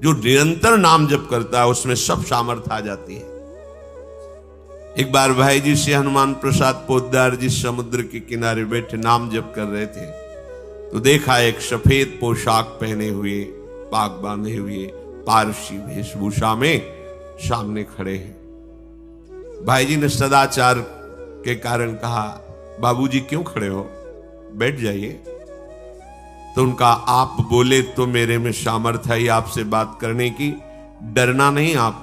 जो निरंतर नाम जप करता है उसमें सब सामर्थ्य आ जाती है। एक बार भाई जी से हनुमान प्रसाद पोद्दार जी समुद्र के किनारे बैठे नाम जप कर रहे थे, तो देखा एक सफेद पोशाक पहने हुए, पाग बांधे हुए, पारसी वेशभूषा में सामने खड़े हैं। भाई जी ने सदाचार के कारण कहा, बाबूजी क्यों खड़े हो, बैठ जाइए। तो उनका, आप बोले तो मेरे में सामर्थ्य है आपसे बात करने की, डरना नहीं आप।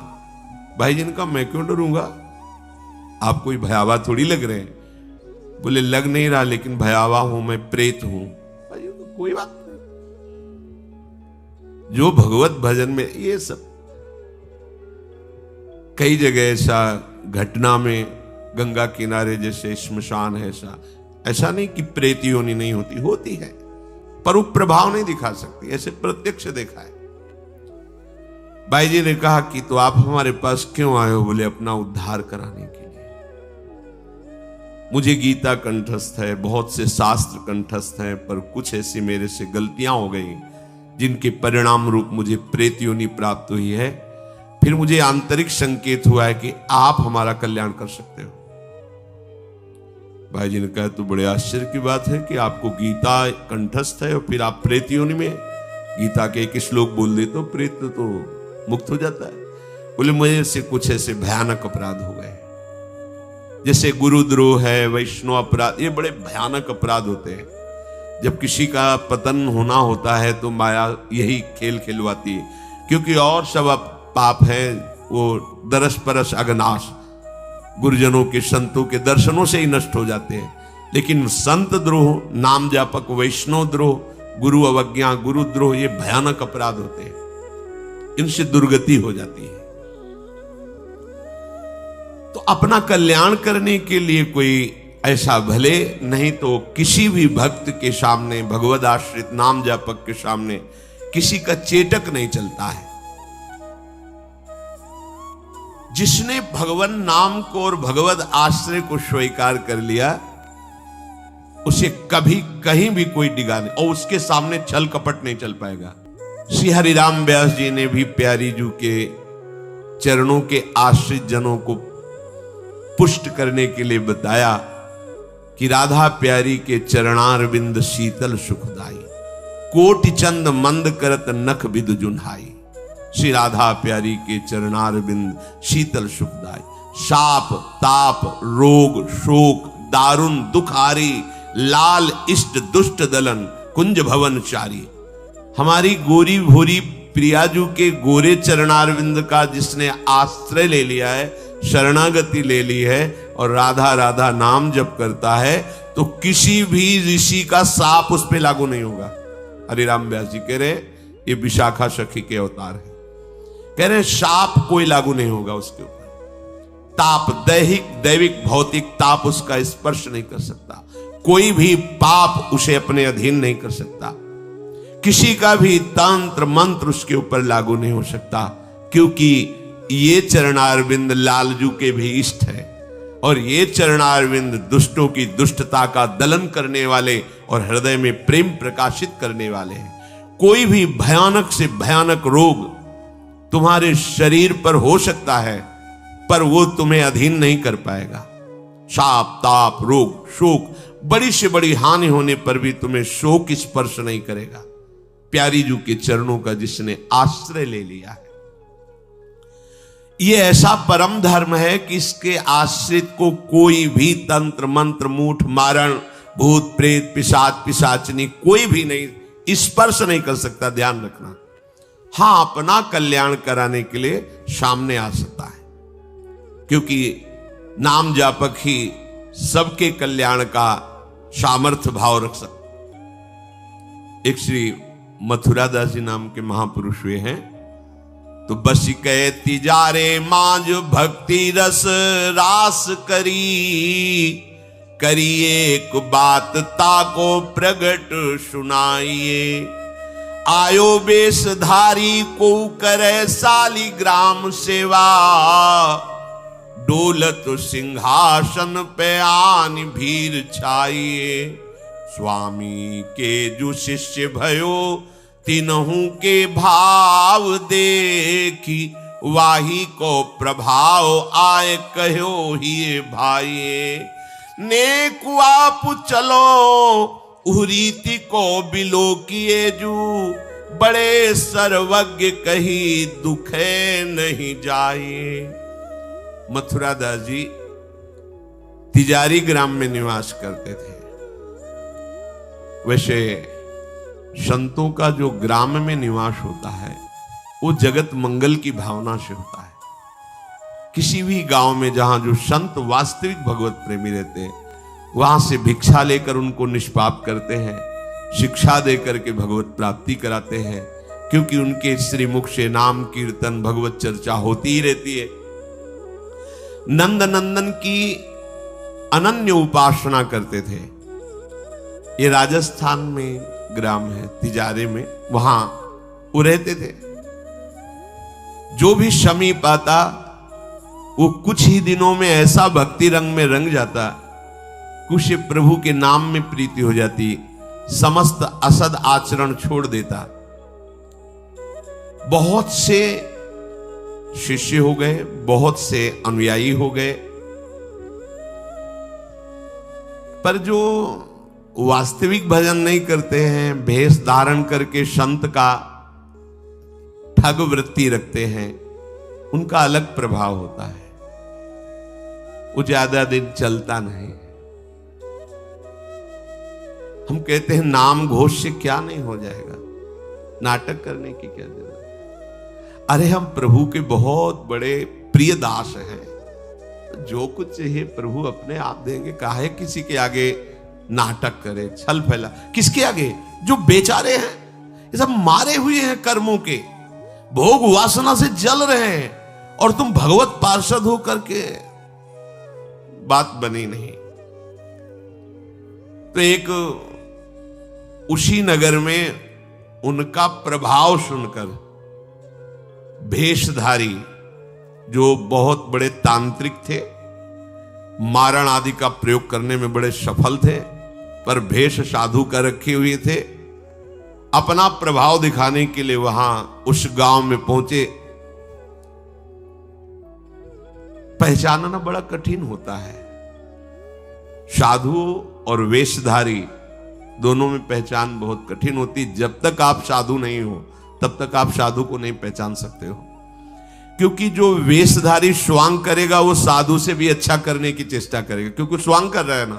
भाई जी ने कहा, मैं क्यों डरूंगा, आप कोई भयावा थोड़ी लग रहे हैं। बोले, लग नहीं रहा, लेकिन भयावा हूं, मैं प्रेत हूं। भाई जी, कोई बात नहीं, जो भगवत भजन में ये सब कई जगह ऐसा घटना में, गंगा किनारे जैसे श्मशान है, ऐसा नहीं कि प्रेत योनि नहीं होती, होती है, पर वो प्रभाव नहीं दिखा सकती, ऐसे प्रत्यक्ष देखा है। भाई जी ने कहा कि तो आप हमारे पास क्यों आए हो? बोले, अपना उद्धार कराने के लिए। मुझे गीता कंठस्थ है, बहुत से शास्त्र कंठस्थ हैं, पर कुछ ऐसी मेरे से गलतियां हो गई जिनके परिणाम रूप मुझे प्रेत योनि प्राप्त हुई है। फिर मुझे आंतरिक संकेत हुआ है कि आप हमारा कल्याण कर सकते हो। भाई जी ने कहा, तो बड़े आश्चर्य की बात है कि आपको गीता कंठस्थ है और फिर आप प्रेत योनि में गीता के एक श्लोक बोल दे तो प्रेत तो मुक्त हो जाता है। बोले, मुझे से कुछ ऐसे भयानक अपराध हो गए, जैसे गुरुद्रोह है, वैष्णव अपराध, ये बड़े भयानक अपराध होते हैं। जब किसी का पतन होना होता है तो माया यही खेल खिलवाती है, क्योंकि और सब पाप है वो दरस परस अगनाश, गुरुजनों के संतों के दर्शनों से ही नष्ट हो जाते हैं। लेकिन संत द्रोह, नाम जापक, वैष्णव द्रोह, गुरु अवज्ञा, गुरु द्रोह, ये भयानक अपराध होते हैं, इनसे दुर्गति हो जाती है। तो अपना कल्याण करने के लिए कोई ऐसा भले नहीं तो किसी भी भक्त के सामने, भगवद आश्रित नाम जापक के सामने किसी का चेटक नहीं चलता है। जिसने भगवान नाम को और भगवद आश्रय को स्वीकार कर लिया, उसे कभी कहीं भी कोई डिगा नहीं, और उसके सामने छल कपट नहीं चल पाएगा। श्री हरिराम व्यास जी ने भी प्यारी जू के चरणों के आश्रित जनों को पुष्ट करने के लिए बताया कि राधा प्यारी के चरणारविंद शीतल सुखदाई, कोटि चंद मंद करत नख बिद जुन्हाई। श्री राधा प्यारी के चरणारविंद शीतल सुखदाई, शाप ताप रोग शोक दारुण दुखारी, लाल इष्ट दुष्ट दलन कुंज भवन चारी। हमारी गोरी भोरी प्रियाजू के गोरे चरणारविंद का जिसने आश्रय ले लिया है, शरणागति ले ली है और राधा राधा नाम जप करता है, तो किसी भी ऋषि का साप उस पर लागू नहीं होगा। हरिराम व्यास जी कह रहे, ये विशाखा सखी के अवतार है, कह रहे शाप कोई लागू नहीं होगा उसके ऊपर। ताप, दैविक भौतिक ताप उसका स्पर्श नहीं कर सकता, कोई भी पाप उसे अपने अधीन नहीं कर सकता, किसी का भी तंत्र मंत्र उसके ऊपर लागू नहीं हो सकता, क्योंकि ये चरणारविंद लालजू के भी इष्ट है, और ये चरणारविंद दुष्टों की दुष्टता का दलन करने वाले और हृदय में प्रेम प्रकाशित करने वाले हैं। कोई भी भयानक से भयानक रोग तुम्हारे शरीर पर हो सकता है, पर वो तुम्हें अधीन नहीं कर पाएगा। शाप ताप रोग शोक, बड़ी से बड़ी हानि होने पर भी तुम्हें शोक स्पर्श नहीं करेगा, प्यारी जू के चरणों का जिसने आश्रय ले लिया है। ये ऐसा परम धर्म है कि इसके आश्रित को कोई भी तंत्र मंत्र मूठ मारण भूत प्रेत पिशाच पिशाचनी कोई भी नहीं स्पर्श नहीं कर सकता, ध्यान रखना। हां, अपना कल्याण कराने के लिए सामने आ सकता है, क्योंकि नाम जापक ही सबके कल्याण का सामर्थ्य भाव रख सकता। एक श्री मथुरादास जी नाम के महापुरुष हुए हैं, तो बस कहे तिजारे मांझ भक्ति रस रास करिए एक बात ताको प्रगट सुनाइए। आयो बेशधारी को करे सालिग्राम सेवा, डोलत सिंहासन पे आन भीर छाइए। स्वामी के जो शिष्य भयो तीनों के भाव देखी वाही को प्रभाव आए कहो ही भाई। नेक आप चलो उरीति को बिलो किए जू, बड़े सर्वज्ञ कही दुखे नहीं जाए। मथुरा दास जी तिजारी ग्राम में निवास करते थे। वैसे संतों का जो ग्राम में निवास होता है वो जगत मंगल की भावना से होता है। किसी भी गांव में जहां जो संत वास्तविक भगवत प्रेमी रहते हैं वहां से भिक्षा लेकर उनको निष्पाप करते हैं, शिक्षा देकर के भगवत प्राप्ति कराते हैं, क्योंकि उनके श्रीमुख से नाम कीर्तन भगवत चर्चा होती ही रहती है। नंद नंदन की अनन्य उपासना करते थे। ये राजस्थान में ग्राम है तिजारे में, वहां वो रहते थे। जो भी समीप आता वो कुछ ही दिनों में ऐसा भक्ति रंग में रंग जाता, कुछ प्रभु के नाम में प्रीति हो जाती, समस्त असद आचरण छोड़ देता। बहुत से शिष्य हो गए, बहुत से अनुयायी हो गए, पर जो वास्तविक भजन नहीं करते हैं, भेष धारण करके संत का ठग वृत्ति रखते हैं, उनका अलग प्रभाव होता है। वो ज्यादा दिन चलता नहीं। हम कहते हैं नाम घोष से क्या नहीं हो जाएगा, नाटक करने की क्या जरूरत। अरे हम प्रभु के बहुत बड़े प्रिय दास हैं, जो कुछ चाहिए प्रभु अपने आप देंगे। काहे किसी के आगे नाटक करे, छल फैला। किसके आगे? जो बेचारे हैं, ये सब मारे हुए हैं कर्मों के, भोग वासना से जल रहे हैं, और तुम भगवत पार्षद हो करके बात बनी नहीं। तो एक उसी नगर में उनका प्रभाव सुनकर भेषधारी जो बहुत बड़े तांत्रिक थे, मारण आदि का प्रयोग करने में बड़े सफल थे, पर भेष साधु का रखे हुए थे, अपना प्रभाव दिखाने के लिए वहां उस गांव में पहुंचे। पहचानना बड़ा कठिन होता है। साधु और वेशधारी दोनों में पहचान बहुत कठिन होती। जब तक आप साधु नहीं हो तब तक आप साधु को नहीं पहचान सकते हो, क्योंकि जो वेशधारी स्वांग करेगा वो साधु से भी अच्छा करने की चेष्टा करेगा, क्योंकि स्वांग कर रहा है ना,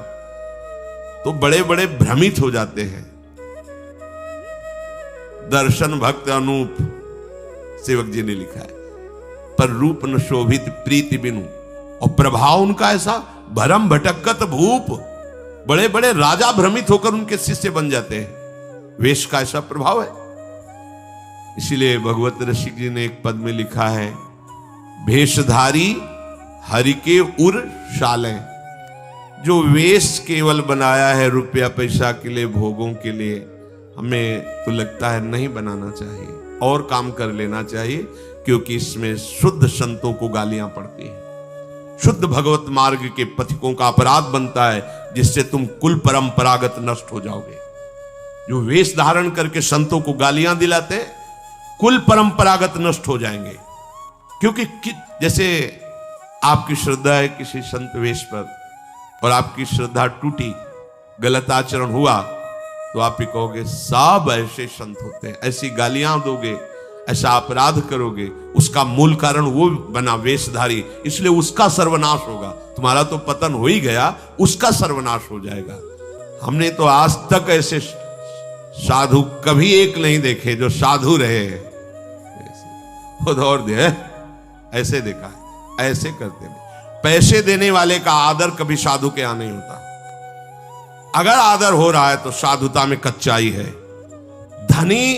तो बड़े बड़े भ्रमित हो जाते हैं। दर्शन भक्त अनूप सेवक जी ने लिखा है, पर रूप न शोभित प्रीति बिनु, और प्रभाव उनका ऐसा भरम भटकत भूप, बड़े बड़े राजा भ्रमित होकर उनके शिष्य बन जाते हैं। वेश का ऐसा प्रभाव है। इसलिए भगवत रसिक जी ने एक पद में लिखा है, भेषधारी हरि के उर शाले। जो वेश केवल बनाया है रुपया पैसा के लिए, भोगों के लिए, हमें तो लगता है नहीं बनाना चाहिए, और काम कर लेना चाहिए, क्योंकि इसमें शुद्ध संतों को गालियां पड़ती हैं, शुद्ध भगवत मार्ग के पथिकों का अपराध बनता है, जिससे तुम कुल परंपरागत नष्ट हो जाओगे। जो वेश धारण करके संतों को गालियां दिलाते हैं, कुल परंपरागत नष्ट हो जाएंगे। क्योंकि जैसे आपकी श्रद्धा है किसी संत वेश पर, और आपकी श्रद्धा टूटी, गलत आचरण हुआ, तो आप ही कहोगे सब ऐसे संत होते हैं, ऐसी गालियां दोगे, ऐसा अपराध करोगे, उसका मूल कारण वो बना वेशधारी, इसलिए उसका सर्वनाश होगा। तुम्हारा तो पतन हो ही गया, उसका सर्वनाश हो जाएगा। हमने तो आज तक ऐसे साधु कभी एक नहीं देखे जो साधु रहे, और दे ऐसे देखा है, ऐसे करते नहीं। पैसे देने वाले का आदर कभी साधु के यहां नहीं होता। अगर आदर हो रहा है तो साधुता में कच्चाई है। धनी,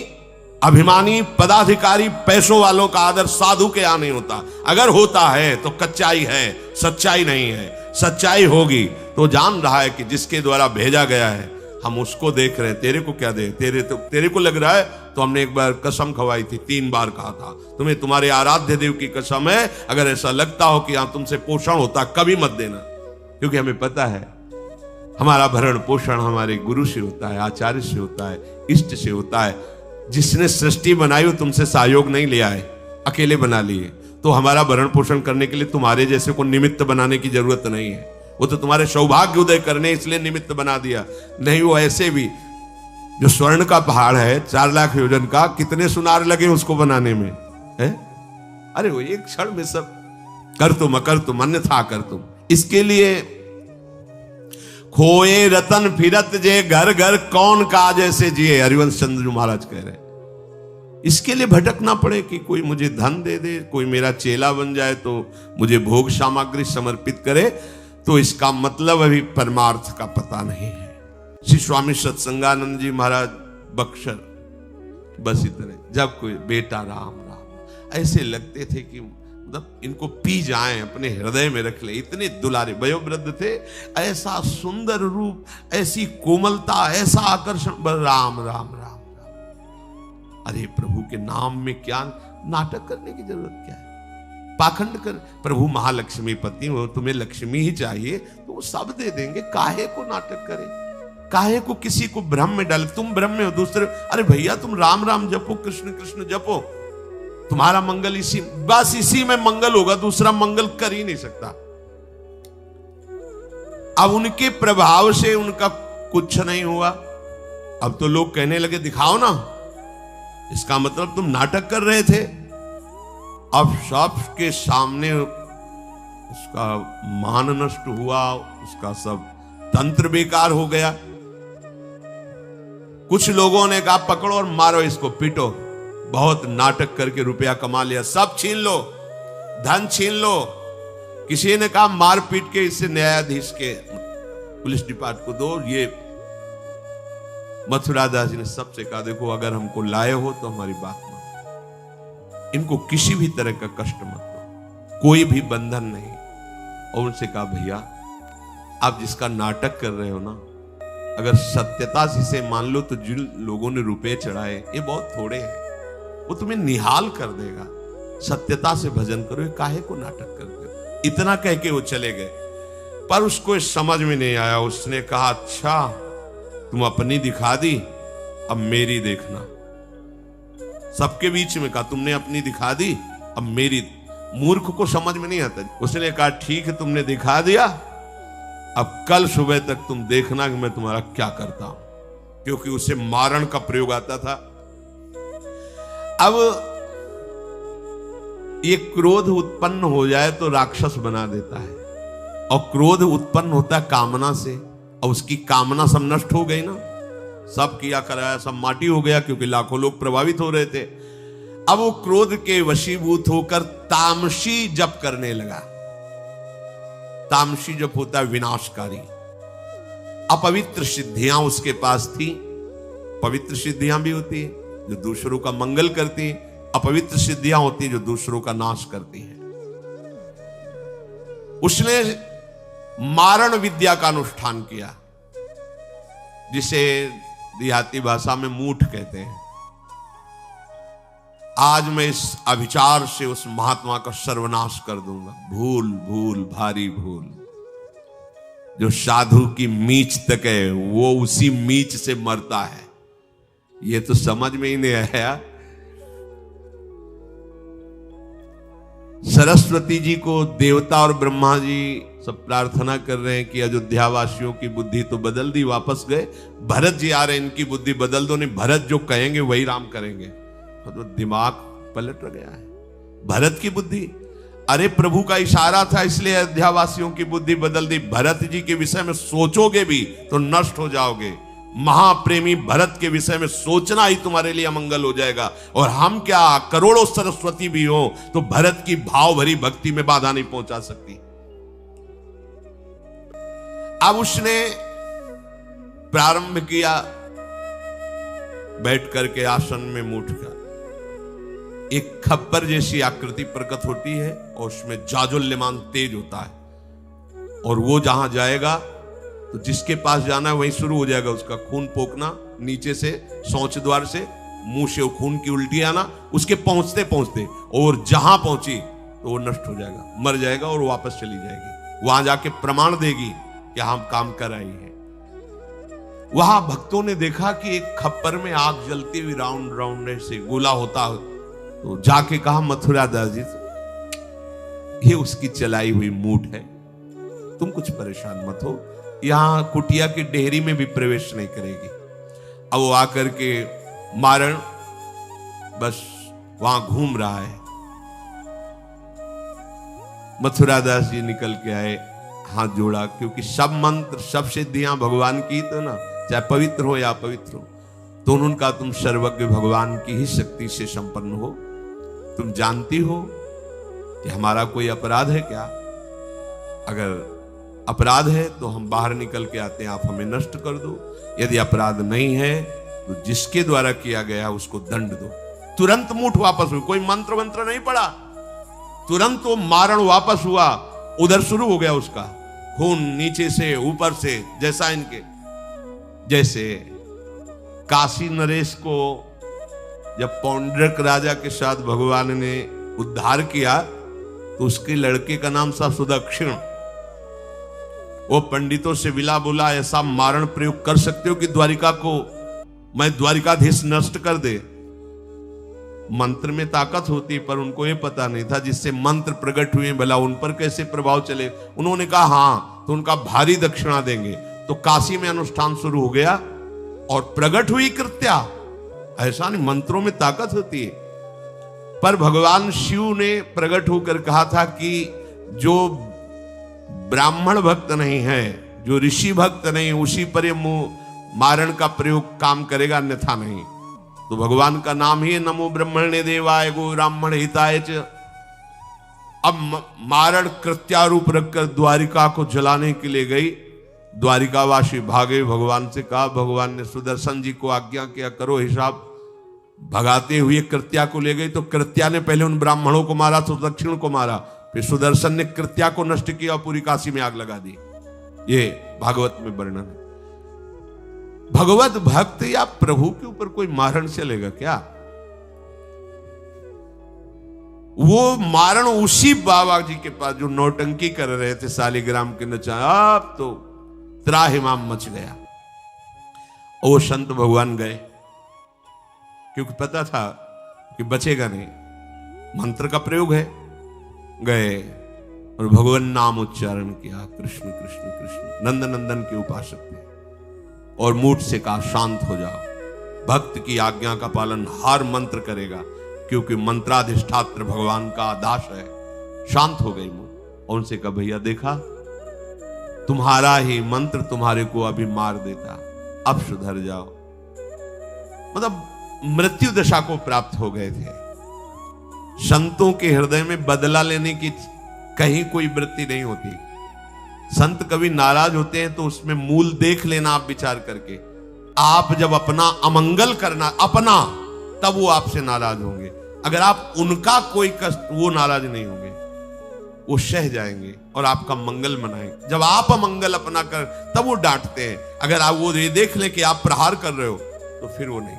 अभिमानी, पदाधिकारी, पैसों वालों का आदर साधु के यहां नहीं होता। अगर होता है तो कच्चाई है, सच्चाई नहीं है। सच्चाई होगी तो जान रहा है कि जिसके द्वारा भेजा गया है, हम उसको देख रहे हैं। तेरे को क्या दे, तेरे को लग रहा है तो हमने एक बार कसम खवाई थी, 3 बार कहा था, तुम्हें तुम्हारे आराध्य देव की कसम है, अगर ऐसा लगता हो कि यहां तुमसे पोषण होता, कभी मत देना। क्योंकि हमें पता है हमारा भरण पोषण हमारे गुरु से होता है, आचार्य से होता है, इष्ट से होता है। जिसने सृष्टि बनाई वो तुमसे सहयोग नहीं लिया है, अकेले बना लिए। तो हमारा भरण पोषण करने के लिए तुम्हारे जैसे को निमित्त बनाने की जरूरत नहीं है। वो तो तुम्हारे सौभाग्य उदय करने इसलिए निमित्त बना दिया। नहीं, वो ऐसे भी जो स्वर्ण का पहाड़ है 4 लाख योजन का, कितने सुनार लगे उसको बनाने में है? अरे वो एक क्षण में सब कर तुम अन्यथा कर तुम। इसके लिए खोए रतन फिरत जे घर घर कौन काज ऐसे जिए, हरिवंश चंद्र महाराज कह रहे। इसके लिए भटकना पड़े कि कोई मुझे धन दे दे, कोई मेरा चेला बन जाए तो मुझे भोग सामग्री समर्पित करे, तो इसका मतलब अभी परमार्थ का पता नहीं है। श्री स्वामी सत्संगानंद जी महाराज बक्सर, बस इतने, जब कोई बेटा राम राम ऐसे लगते थे कि मतलब इनको पी जाएं, अपने हृदय में रख ले, इतने दुलारे वयोवृद्ध थे। ऐसा सुंदर रूप, ऐसी कोमलता, ऐसा आकर्षण, राम राम राम राम। अरे प्रभु के नाम में क्या नाटक करने की जरूरत क्या है? पाखंड कर, प्रभु महालक्ष्मी पति हो, तुम्हें लक्ष्मी ही चाहिए तो वो सब दे देंगे, काहे को नाटक करे, काहे को किसी को भ्रम में डाले। तुम भ्रम में हो, दूसरे, अरे भैया तुम राम राम जपो, कृष्ण कृष्ण जपो, तुम्हारा मंगल इसी, बस इसी में मंगल होगा, दूसरा मंगल कर ही नहीं सकता। अब उनके प्रभाव से उनका कुछ नहीं हुआ। अब तो लोग कहने लगे दिखाओ ना, इसका मतलब तुम नाटक कर रहे थे। अब सबके सामने उसका मान नष्ट हुआ, उसका सब तंत्र बेकार हो गया। कुछ लोगों ने कहा पकड़ो और मारो इसको, पीटो, बहुत नाटक करके रुपया कमा लिया, सब छीन लो, धन छीन लो। किसी ने कहा मार पीट के इससे न्यायाधीश के पुलिस डिपार्टमेंट को दो। ये मथुरा दास जी ने सबसे कहा देखो अगर हमको लाए हो तो हमारी बात मानो, इनको किसी भी तरह का कष्ट मत दो, कोई भी बंधन नहीं। और उनसे कहा भैया आप जिसका नाटक कर रहे हो ना, अगर सत्यता से इसे मान लो तो जिन लोगों ने रुपए चढ़ाए ये बहुत थोड़े हैं, वो तुम्हें निहाल कर देगा। सत्यता से भजन करो, ये काहे को नाटक करते हो। इतना कह के वो चले गए, पर उसको समझ में नहीं आया। उसने कहा अच्छा तुम अपनी दिखा दी, अब मेरी देखना। सबके बीच में कहा तुमने अपनी दिखा दी, अब मेरी। मूर्ख को समझ में नहीं आता। उसने कहा ठीक है तुमने दिखा दिया, अब कल सुबह तक तुम देखना कि मैं तुम्हारा क्या करता हूं, क्योंकि उसे मारण का प्रयोग आता था। अब ये क्रोध उत्पन्न हो जाए तो राक्षस बना देता है, और क्रोध उत्पन्न होता है कामना से, और उसकी कामना सब नष्ट हो गई ना, सब किया कराया सब माटी हो गया, क्योंकि लाखों लोग प्रभावित हो रहे थे। अब वो क्रोध के वशीभूत होकर तामसी जप करने लगा। तामसी जप होता है विनाशकारी। अपवित्र सिद्धियां उसके पास थी। पवित्र सिद्धियां भी होती है जो दूसरों का मंगल करती है, अपवित्र सिद्धियां होती है जो दूसरों का नाश करती है। उसने मारण विद्या का अनुष्ठान किया, जिसे देहाती भाषा में मूठ कहते हैं। आज मैं इस अभिचार से उस महात्मा का सर्वनाश कर दूंगा। भूल भूल भारी भूल। जो साधु की मीच तक है वो उसी मीच से मरता है, ये तो समझ में ही नहीं आया। सरस्वती जी को देवता और ब्रह्मा जी सब प्रार्थना कर रहे हैं कि अयोध्या वासियों की बुद्धि तो बदल दी, वापस गए। भरत जी आ रहे हैं, इनकी बुद्धि बदल दो, नहीं भरत जो कहेंगे वही राम करेंगे। तो दिमाग पलट गया है भरत की बुद्धि। अरे प्रभु का इशारा था इसलिए अयोध्या वासियों की बुद्धि बदल दी। भरत जी के विषय में सोचोगे भी तो नष्ट हो जाओगे। महाप्रेमी भरत के विषय में सोचना ही तुम्हारे लिए अमंगल हो जाएगा। और हम क्या, करोड़ों सरस्वती भी हो तो भरत की भाव भरी भक्ति में बाधा नहीं पहुंचा सकती। अब उसने प्रारंभ किया, बैठ करके आसन में मूठ कर एक खप्पर जैसी आकृति प्रकट होती है, और उसमें जाजुल्यमान तेज होता है। और वो जहां जाएगा तो जिसके पास जाना है वहीं शुरू हो जाएगा उसका खून पोकना, नीचे से शौच द्वार से मुंह से खून की उल्टी आना। उसके पहुंचते पहुंचते और जहां पहुंची तो वो नष्ट हो जाएगा, मर जाएगा और वापस चली जाएगी। वहां जाके प्रमाण देगी कि हम काम कर आई है। वहां भक्तों ने देखा कि एक खप्पर में आग जलती हुई राउंड राउंड से गोला होता, तो जाके कहा मथुरा दास जी ये उसकी चलाई हुई मूठ है, तुम कुछ परेशान मत हो, यहां कुटिया की डेहरी में भी प्रवेश नहीं करेगी। अब वो आकर के मारण बस वहां घूम रहा है। मथुरा दास जी निकल के आए, हाथ जोड़ा, क्योंकि सब मंत्र सब सिद्धियां भगवान की, तो ना चाहे पवित्र हो या अपवित्र हो, तो उनका तुम सर्वज्ञ भगवान की ही शक्ति से संपन्न हो। तुम जानती हो कि हमारा कोई अपराध है क्या? अगर अपराध है तो हम बाहर निकल के आते हैं, आप हमें नष्ट कर दो। यदि अपराध नहीं है तो जिसके द्वारा किया गया उसको दंड दो। तुरंत मूठ वापस हुई, कोई मंत्र मंत्र नहीं पड़ा, तुरंत वो मारण वापस हुआ। उधर शुरू हो गया उसका खून, नीचे से ऊपर से, जैसा इनके, जैसे काशी नरेश को जब पौंड्रक राजा के साथ भगवान ने उद्धार किया तो उसके लड़के का नाम था सुदक्षिण। वो पंडितों से विला बोला, ऐसा मारण प्रयोग कर सकते हो कि द्वारिका को मैं द्वारिकाधीश नष्ट कर दे। मंत्र में ताकत होती, पर उनको ये पता नहीं था जिससे मंत्र प्रकट हुए भला उन पर कैसे प्रभाव चले। उन्होंने कहा हाँ, तो उनका भारी दक्षिणा देंगे। तो काशी में अनुष्ठान शुरू हो गया और प्रकट हुई कृत्या। ऐसा नहीं, मंत्रों में ताकत होती है। पर भगवान शिव ने प्रकट होकर कहा था कि जो ब्राह्मण भक्त नहीं है, जो ऋषि भक्त नहीं, उसी पर मारण का प्रयोग काम करेगा, अन्यथा नहीं। तो भगवान का नाम ही नमो ब्रह्मणे देवाय गो ब्राह्मण हिताय च। अब मारण कृत्यारूप रखकर द्वारिका को जलाने के लिए गई। द्वारिकावासी भागे, भगवान से कहा। भगवान ने सुदर्शन जी को आज्ञा किया, करो हिसाब। भगाते हुए कृत्या को ले गई, तो कृत्या ने पहले उन ब्राह्मणों को मारा, सुदक्षिण को मारा, फिर सुदर्शन ने कृत्या को नष्ट किया, पूरी काशी में आग लगा दी। ये भागवत में वर्णन है। भगवत भक्त या प्रभु के ऊपर कोई मारण चलेगा क्या? वो मारण उसी बाबा जी के पास जो नौटंकी कर रहे थे शालिग्राम के नचा, अब तो त्राहिमाम मच गया। वो संत भगवान गए, क्योंकि पता था कि बचेगा नहीं, मंत्र का प्रयोग है। गए और भगवान नाम उच्चारण किया, कृष्ण कृष्ण कृष्ण, नंद नंदन के उपासक थे, और मूठ से कहा शांत हो जाओ। भक्त की आज्ञा का पालन हर मंत्र करेगा, क्योंकि मंत्राधिष्ठात्र भगवान का आदेश है। शांत हो गई मूठ और उनसे कहा, भैया देखा, तुम्हारा ही मंत्र तुम्हारे को अभी मार देता, अब सुधर जाओ। मतलब मृत्यु दशा को प्राप्त हो गए थे। संतों के हृदय में बदला लेने की कहीं कोई वृत्ति नहीं होती। संत कभी नाराज होते हैं तो उसमें मूल देख लेना आप विचार करके। आप जब अपना अमंगल करना अपना, तब वो आपसे नाराज होंगे। अगर आप उनका कोई कष्ट, वो नाराज नहीं होंगे, वो सह जाएंगे और आपका मंगल मनाएंगे। जब आप अमंगल अपना कर, तब वो डांटते हैं। अगर आप वो ये देख ले कि आप प्रहार कर रहे हो, तो फिर वो नहीं,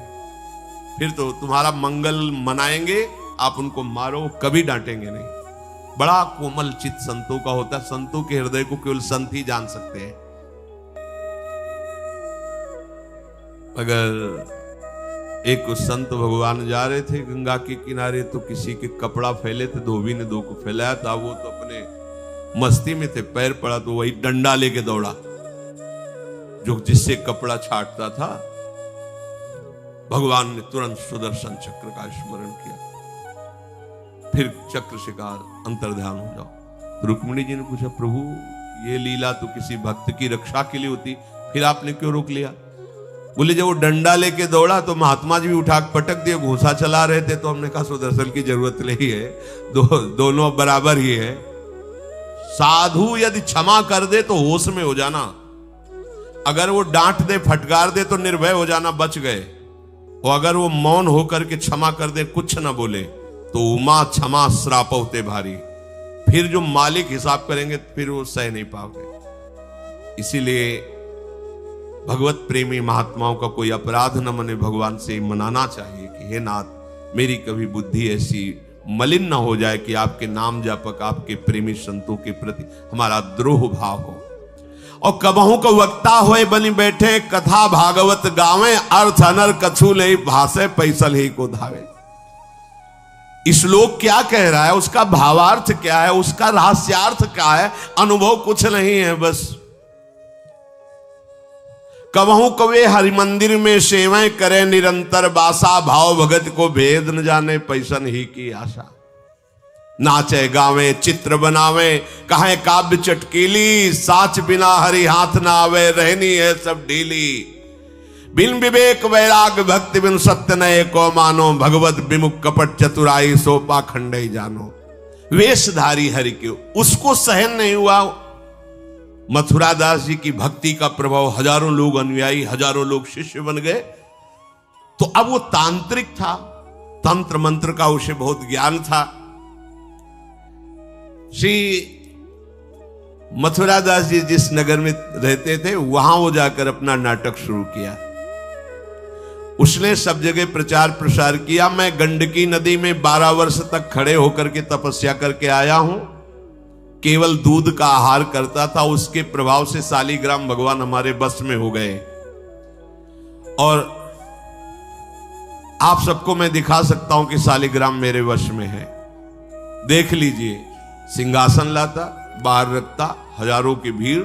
फिर तो तुम्हारा मंगल मनाएंगे, आप उनको मारो, कभी डांटेंगे नहीं। बड़ा कोमल चित्त संतों का होता है। संतों के हृदय को केवल संत ही जान सकते हैं। अगर एक संत भगवान जा रहे थे गंगा के किनारे, तो किसी के कपड़ा फैले थे, धोबी ने दो को फैलाया था। वो तो अपने मस्ती में थे, पैर पड़ा तो वही डंडा लेके दौड़ा जो जिससे कपड़ा छाटता था। भगवान ने तुरंत सुदर्शन चक्र का स्मरण किया, फिर चक्र से कहा अंतर्ध्यान हो जाओ। तो रुक्मिणी जी ने पूछा, प्रभु ये लीला तो किसी भक्त की रक्षा के लिए होती, फिर आपने क्यों रोक लिया? बोले जब वो डंडा लेके दौड़ा तो महात्मा जी भी उठा पटक दिए, घूंसा चला रहे थे, तो हमने कहा सुदर्शन की जरूरत नहीं है, दोनों बराबर ही है। साधु यदि क्षमा कर दे तो होश में हो जाना, अगर वो डांट दे फटकार दे तो निर्भय हो जाना, बच गए। और अगर वो मौन होकर के क्षमा कर दे, कुछ ना बोले, तो उमा क्षमा श्राप होते भारी, फिर जो मालिक हिसाब करेंगे फिर वो सह नहीं पाओगे। इसीलिए भगवत प्रेमी महात्माओं का कोई अपराध न मने, भगवान से मनाना चाहिए कि हे नाथ, मेरी कभी बुद्धि ऐसी मलिन न हो जाए कि आपके नाम जापक, आपके प्रेमी संतों के प्रति हमारा द्रोह भाव हो। और कबहू को वक्ता होए बनी बैठे, कथा भागवत गावे, अर्थ अनर कछु ले भाषे, पैसल ही को धावे। श्लोक क्या कह रहा है, उसका भावार्थ क्या है, उसका रहस्यार्थ क्या है, अनुभव कुछ नहीं है। बस कबहू कवे हरि मंदिर में सेवाएं करे निरंतर बासा, भाव भगत को भेद न जाने पैसन ही की आशा। नाचे गावे चित्र बनावे कहे काव्य चटकीली, साच बिना हरि हाथ ना आवे, रहनी है सब ढीली। बिन विवेक वैराग भक्ति बिन सत्य नये को मानो, भगवत विमुख कपट चतुराई सो पाखंड ही जानो। वेशधारी हरि के उसको सहन नहीं हुआ। मथुरा दास जी की भक्ति का प्रभाव, हजारों लोग अनुयायी, हजारों लोग शिष्य बन गए। तो अब वो तांत्रिक था, तंत्र मंत्र का उसे बहुत ज्ञान था। श्री मथुरा दास जी जिस नगर में रहते थे वहां वो जाकर अपना नाटक शुरू किया। उसने सब जगह प्रचार प्रसार किया। मैं गंडकी नदी में 12 वर्ष तक खड़े होकर के तपस्या करके आया हूं, केवल दूध का आहार करता था। उसके प्रभाव से शालिग्राम भगवान हमारे बस में हो गए। और आप सबको मैं दिखा सकता हूं कि शालिग्राम मेरे वश में है। देख लीजिए, सिंहासन लाता, बाहर रखता, हजारों की भीड़,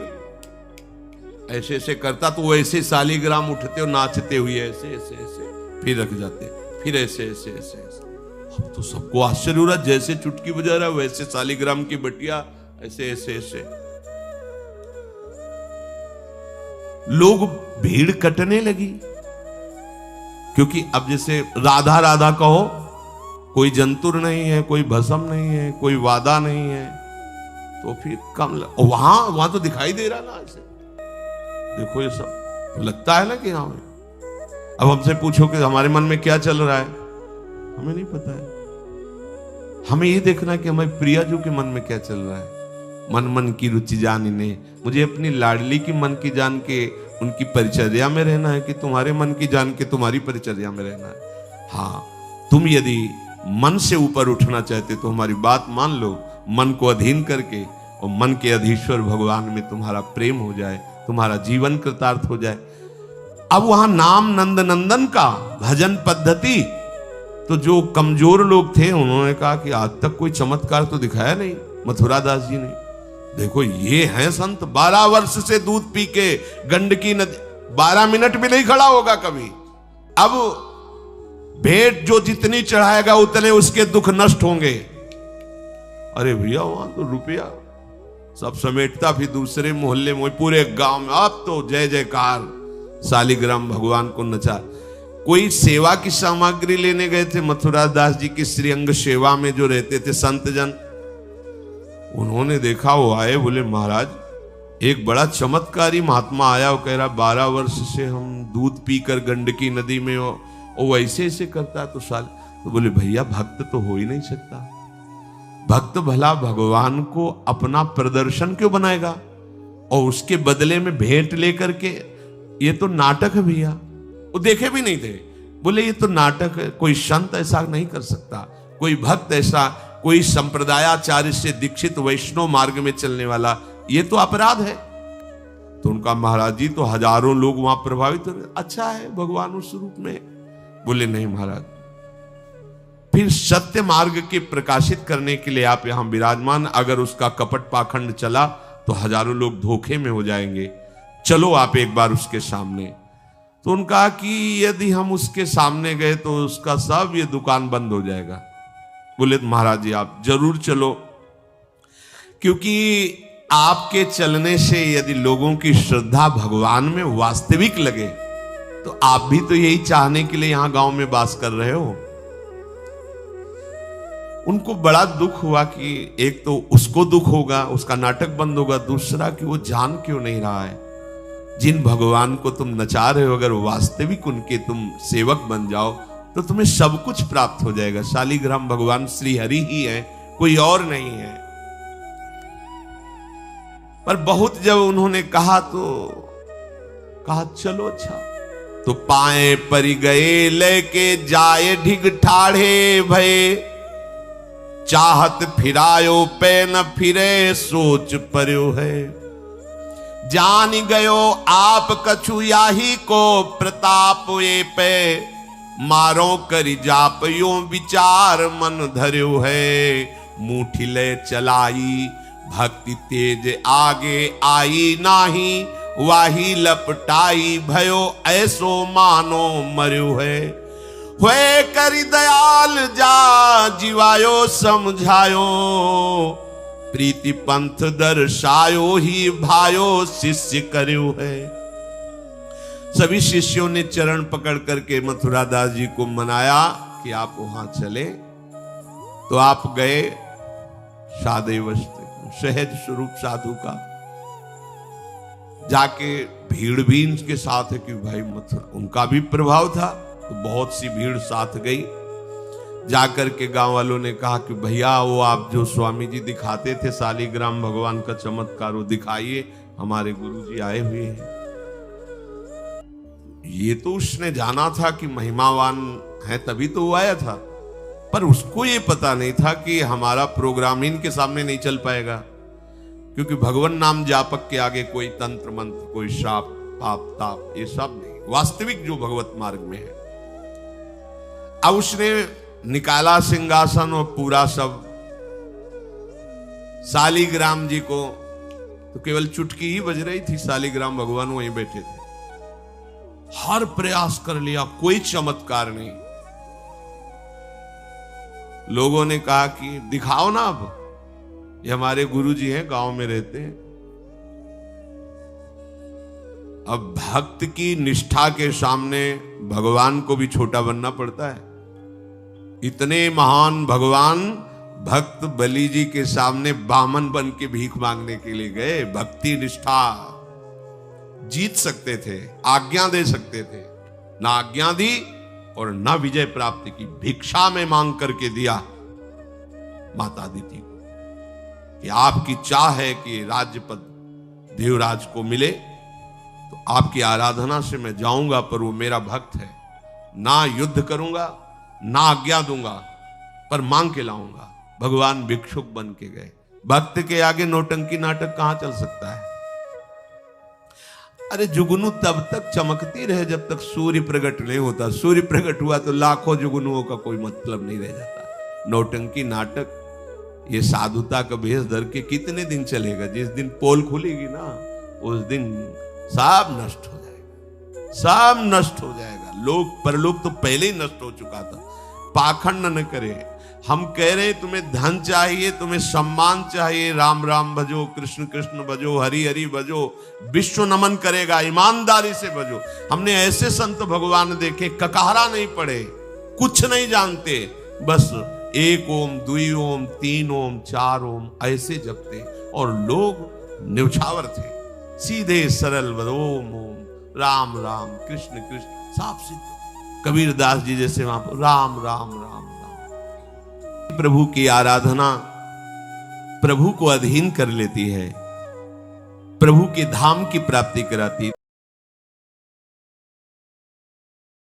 ऐसे ऐसे करता तो वो ऐसे शालिग्राम उठते और नाचते हुए ऐसे ऐसे ऐसे, फिर रख जाते, फिर ऐसे ऐसे ऐसे ऐसे। अब तो सबको आश्चर्य हो रहा, जैसे चुटकी बजा रहा वैसे शालिग्राम की बटिया ऐसे ऐसे ऐसे। लोग भीड़ कटने लगी, क्योंकि अब जैसे राधा राधा कहो, कोई जंतुर नहीं है, कोई भस्म नहीं है, कोई वादा नहीं है, तो फिर कम वहां तो दिखाई दे रहा ना ऐसे। देखो ये सब लगता है ना कि हाँ। अब हमसे पूछो कि हमारे मन में क्या चल रहा है, हमें नहीं पता है। हमें ये देखना कि हमारे प्रिया जो के मन में क्या चल रहा है। मन मन की रुचि जानिने, मुझे अपनी लाडली की मन की जान के उनकी परिचर्या में रहना है कि तुम्हारे मन की जान के तुम्हारी परिचर्या में रहना है। हाँ, तुम यदि मन से ऊपर उठना चाहते तो हमारी बात मान लो, मन को अधीन करके, और मन के अधीश्वर भगवान में तुम्हारा प्रेम हो जाए, तुम्हारा जीवन कृतार्थ हो जाए। अब वहां नाम नंद नंदन का भजन पद्धति, तो जो कमजोर लोग थे उन्होंने कहा कि आज तक कोई चमत्कार तो दिखाया नहीं मथुरा दास जी ने। देखो ये हैं संत, 12 वर्ष से दूध पी के गंडकी नदी, 12 मिनट भी नहीं खड़ा होगा कभी। अब भेंट जो जितनी चढ़ाएगा उतने उसके दुख नष्ट होंगे। अरे भैया वहां तो रुपया सब समेटता, फिर दूसरे मोहल्ले में, पूरे गांव में अब तो जय जयकार, शालिग्राम भगवान को नचा। कोई सेवा की सामग्री लेने गए थे मथुरा दास जी की श्रीअंग सेवा में जो रहते थे संत जन, उन्होंने देखा, वो आए, बोले महाराज एक बड़ा चमत्कारी महात्मा आया, वो कह रहा 12 वर्ष से हम दूध पीकर गंडकी नदी में, वो ऐसे ऐसे करता तो साल। तो बोले भैया भक्त तो हो ही नहीं सकता, भक्त भला भगवान को अपना प्रदर्शन क्यों बनाएगा, और उसके बदले में भेंट लेकर के, ये तो नाटक है भैया। वो देखे भी नहीं थे, बोले ये तो नाटक है, कोई संत ऐसा नहीं कर सकता, कोई भक्त ऐसा, कोई संप्रदायाचार्य से दीक्षित वैष्णव मार्ग में चलने वाला, ये तो अपराध है। तो उनका महाराज जी तो हजारों लोग वहां प्रभावित हो रहे, अच्छा है भगवान उस रूप में। बोले नहीं महाराज, फिर सत्य मार्ग के प्रकाशित करने के लिए आप यहां विराजमान, अगर उसका कपट पाखंड चला तो हजारों लोग धोखे में हो जाएंगे, चलो आप एक बार उसके सामने। तो उनका कहा कि यदि हम उसके सामने गए तो उसका सब ये दुकान बंद हो जाएगा। बोले महाराज जी आप जरूर चलो, क्योंकि आपके चलने से यदि लोगों की श्रद्धा भगवान में वास्तविक लगे तो आप भी तो यही चाहने के लिए यहां गांव में वास कर रहे हो। उनको बड़ा दुख हुआ कि एक तो उसको दुख होगा, उसका नाटक बंद होगा, दूसरा कि वो जान क्यों नहीं रहा है जिन भगवान को तुम नचा रहे हो, अगर वास्तविक उनके तुम सेवक बन जाओ तो तुम्हें सब कुछ प्राप्त हो जाएगा। शालिग्राम भगवान श्री हरि ही है, कोई और नहीं है। पर बहुत जब उन्होंने कहा तो कहा चलो अच्छा, तो पाए परि गए लेके जाए ढिग ठाढ़े भये, चाहत फिरायो पे न फिरे सोच पर्यो है। जान गयो आप कछु याही को प्रताप ये पे मारो करी जाप यो विचार मन धर्यो है मुठी ले चलाई भक्ति तेज आगे आई नाही वाही लपटाई भयो ऐसो मानो मर्यो है हुए करी दयाल जा जीवायो समझायो प्रीति पंथ दर्शायो ही भायो शिष्य कर्यो है। सभी शिष्यों ने चरण पकड़ करके मथुरा दास जी को मनाया कि आप वहां चले। तो आप गए सादैवस्ते सहज स्वरूप साधु का, जाके भीड़ भी इनके साथ है कि भाई मथुरा उनका भी प्रभाव था, तो बहुत सी भीड़ साथ गई। जाकर के गांव वालों ने कहा कि भैया वो आप जो स्वामी जी दिखाते थे शालिग्राम भगवान का चमत्कार वो दिखाइए, हमारे गुरुजी आए हुए हैं। ये तो उसने जाना था कि महिमावान है तभी तो वो आया था, पर उसको ये पता नहीं था कि हमारा प्रोग्राम इनके सामने नहीं चल पाएगा, क्योंकि भगवान नाम जापक के आगे कोई तंत्र मंत्र, कोई श्राप, पाप, ताप ये सब नहीं, वास्तविक जो भगवत मार्ग में है। अब उसने निकाला सिंहासन और पूरा सब शालिग्राम जी को, तो केवल चुटकी ही बज रही थी, शालिग्राम भगवान वहीं बैठे थे। हर प्रयास कर लिया, कोई चमत्कार नहीं। लोगों ने कहा कि दिखाओ ना, अब ये हमारे गुरुजी हैं, गांव में रहते हैं। अब भक्त की निष्ठा के सामने भगवान को भी छोटा बनना पड़ता है। इतने महान भगवान भक्त बलि जी के सामने बामन बन के भीख मांगने के लिए गए। भक्ति निष्ठा जीत सकते थे, आज्ञा दे सकते थे, ना आज्ञा दी और ना विजय प्राप्ति की। भिक्षा में मांग करके दिया माता अदिति को कि आपकी चाह है कि राज्य पद देवराज को मिले, तो आपकी आराधना से मैं जाऊंगा, पर वो मेरा भक्त है, ना युद्ध करूंगा ना आज्ञा दूंगा, पर मांग के लाऊंगा। भगवान भिक्षुक बन के गए। भक्त के आगे नौटंकी नाटक कहां चल सकता है? अरे जुगनू तब तक चमकती रहे जब तक सूर्य प्रकट नहीं होता। सूर्य प्रकट हुआ तो लाखों जुगनुओं का कोई मतलब नहीं रह जाता। नौटंकी नाटक, ये साधुता का भेष धर के कितने दिन चलेगा? जिस दिन पोल खुलेगी ना, उस दिन सब नष्ट हो जाएगा, सब नष्ट हो जाएगा। लोग परलोक तो पहले ही नष्ट हो चुका था। पाखंड न करे। हम कह रहे तुम्हें धन चाहिए, तुम्हें सम्मान चाहिए, राम राम भजो, कृष्ण कृष्ण भजो, हरि हरि भजो, विश्व नमन करेगा, ईमानदारी से भजो। हमने ऐसे संत भगवान देखे, ककहरा नहीं पड़े, कुछ नहीं जानते, बस 1 ओम 2 ओम 3 ओम 4 ओम ऐसे जपते, और लोग न्यौछावर थे, सीधे सरल ओम ओम राम राम कृष्ण कृष्ण, साफ सीधे। कबीर दास जी जैसे वहां पर राम राम राम राम। प्रभु की आराधना प्रभु को अधीन कर लेती है, प्रभु के धाम की प्राप्ति कराती है।